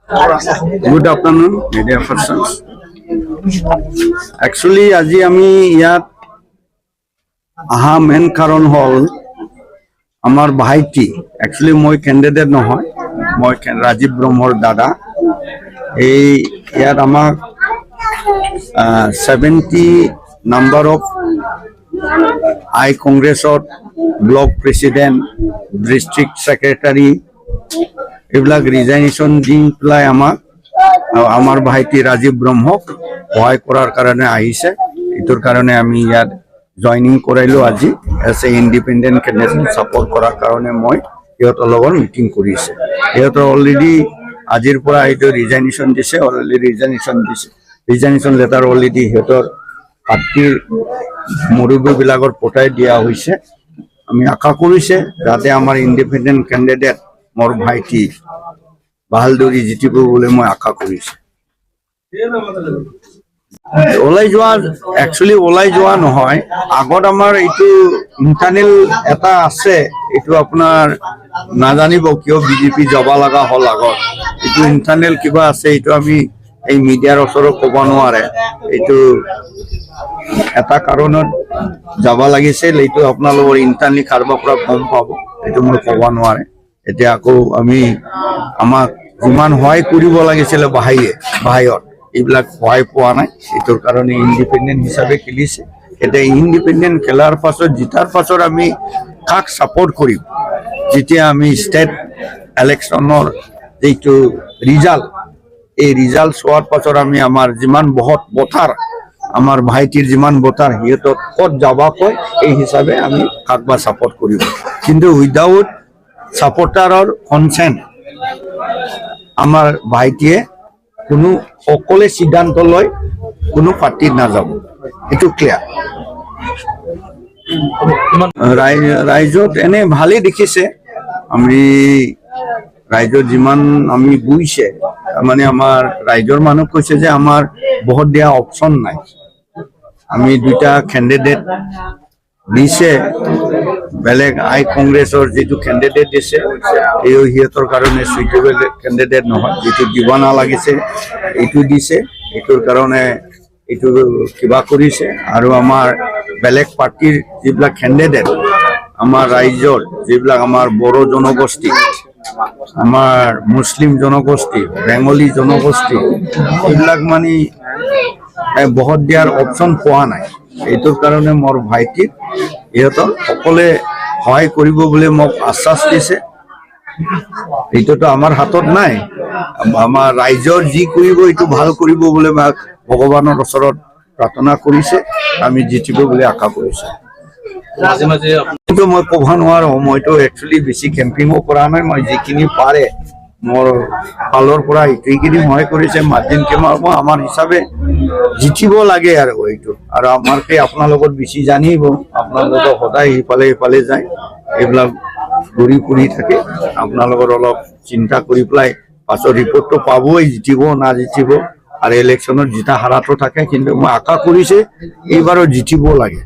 Good afternoon, media persons. Actually, আজি আমি ইয়াত আহা মেইন কাৰণ হল আমাৰ ভাইটি actually মই ক্যান্ডিডেট নহয় মই ৰাজীব ব্ৰহ্মৰ দাদা এই ইয়াত আমাক 70 নাম্বাৰ অফ আই কংগ্ৰেসৰ ব্লক প্রেসিডেন্ট ডিস্ট্রিক্ট সেক্রেটারি এইবিলাক রিজাইনেশন দি পেলাই আমার ভাইটি রাজীব ব্রহ্মক সহায় করার কারণে আহিছে এটোর কারণে আমি ইয়াত জয়নিং কৰাইলো আজি as a independent candidate support কৰাৰ কাৰণে মই ইহঁতৰ লগত মিটিং কৰিছে ইহঁতৰ অলৰেডি আজিৰ পৰা এইটো ৰিজাইনেশন দিছে অলৰেডি ৰিজাইনেশন লেটাৰ অলৰেডি ইহঁতৰ পাৰ্টিৰ মুৰব্বীবিলাকৰ পঠাই দিয়া হৈছে আমি আশা কৰিছে যাতে আমাৰ ইন্ডিপেন্ডেন্ট ক্যান্ডিডেট মোৰ ভাইটি বাহালদুৰি জিতিব বলে মই আশা কৰিছে ওলাই যোৱা একচুয়ালি ওলাই যোৱা নহয় আগত আমাৰ এইটো ইন্টাৰনাল এটা আছে এইটো আপোনাৰ নাজানিব কিয় বিজেপি যাব লাগা হল আগত এইটো ইন্টাৰনাল কিবা আছে এইটো আমি এই মিডিয়াৰ ওচৰত ক'ব নোৱাৰে এইটো এটা কাৰণত যাব লাগিছিল এইটো আপোনালোকৰ ইন্টাৰনালি কাৰোবাৰ পৰা গম পাব এইটো মই ক'ব নোৱাৰে এতিয়া আকৌ আমি আমাক যিমান সহায় কৰিব লাগিছিল বাহিৰত এইবিলাক সহায় পোৱা নাই এইটোৰ কাৰণে ইন্ডিপেন্ডেন্ট হিচাপে খেলিছে এতিয়া ইন্ডিপেন্ডেন্ট খেলাৰ পাছত জিতাৰ পাছত আমি কাক সাপোৰ্ট কৰিম যেতিয়া আমি স্টেট ইলেকশনৰ এইটো ৰিজাল্ট এই ৰিজাল্ট চোৱাৰ পাছত আমি আমাৰ যিমান বহুত বথাৰ আমার ভাইটির যিমান বতার সিহঁতক কত যাবা কয় এই হিসাবে আমি কাকবা সাপোর্ট করিব কিন্তু উইদাউট সাপোর্টারর কনসেন্ট আমার ভাইটিয়ে কোনো অকলে সিদ্ধান্ত লয় কোনো পার্টির না যাব এটু ক্লিয়ার রাইজত এনে ভালেই দেখিছে আমি ৰাইজৰ যিমান আমি বুইছে মানে আমাৰ ৰাইজৰ মানুহ কৈছে যে আমার বহুত দিয়া অপশন নাই আমি দুইটা ক্যান্ডিডেট দিছে বেলেগ আই কংগ্ৰেসৰ যেটো ক্যান্ডিডেট দিছে এই হিহঁতৰ কাৰণে সুইটেবল ক্যান্ডিডেট নহয় যেটো দিব নালাগিছে এইটো দিছে এইটোৰ কাৰণে এইটো কিবা কৰিছে আৰু আমাৰ বেলেগ পাৰ্টিৰ যিবিলাক ক্যান্ডিডেট আমাৰ ৰাইজৰ যিবিলাক আমাৰ বড়ো জনগোষ্ঠী আমাৰ মুসলিম জনগোষ্ঠী বেঙ্গলী জনগোষ্ঠী এইবিলাক মানে বহুত দিয়াৰ অপশন পোৱা নাই এইটোৰ কাৰণে মোৰ ভাইটিক ইহঁতক সকলে সহায় কৰিব বুলি মোক আশ্বাস দিছে এইটোতো আমাৰ হাতত নাই আমাৰ ৰাইজৰ যি কৰিব এইটো ভাল কৰিব বুলি ভগৱানৰ ওচৰত প্ৰাৰ্থনা কৰিছে আমি জিতিব বুলি আশা কৰিছো কিন্তু মই ক'ব নোৱাৰো মইতো একচুয়ালি বেছি কেম্পিংও কৰা নাই মই যিখিনি পাৰে মোৰ ফালৰ পৰা এইখিনি সহায় কৰিছে মাৰ্জিন কিমান আমাৰ হিচাপে জিতিব লাগে আৰু এইটো আৰু আমাৰকে আপোনালোকৰ বেছি জানিব আপোনালোকৰ সদায় ইফালে যায় এইবিলাক ঘূৰি ফুৰি থাকে আপোনালোকৰ অলপ চিন্তা কৰি পেলাই পাছত ৰিপৰ্টটো পাবই জিতিব না জিতিব আৰু ইলেকশ্যনত জিতা হাৰাটো থাকে কিন্তু মই আশা কৰিছে এইবাৰো জিতিব লাগে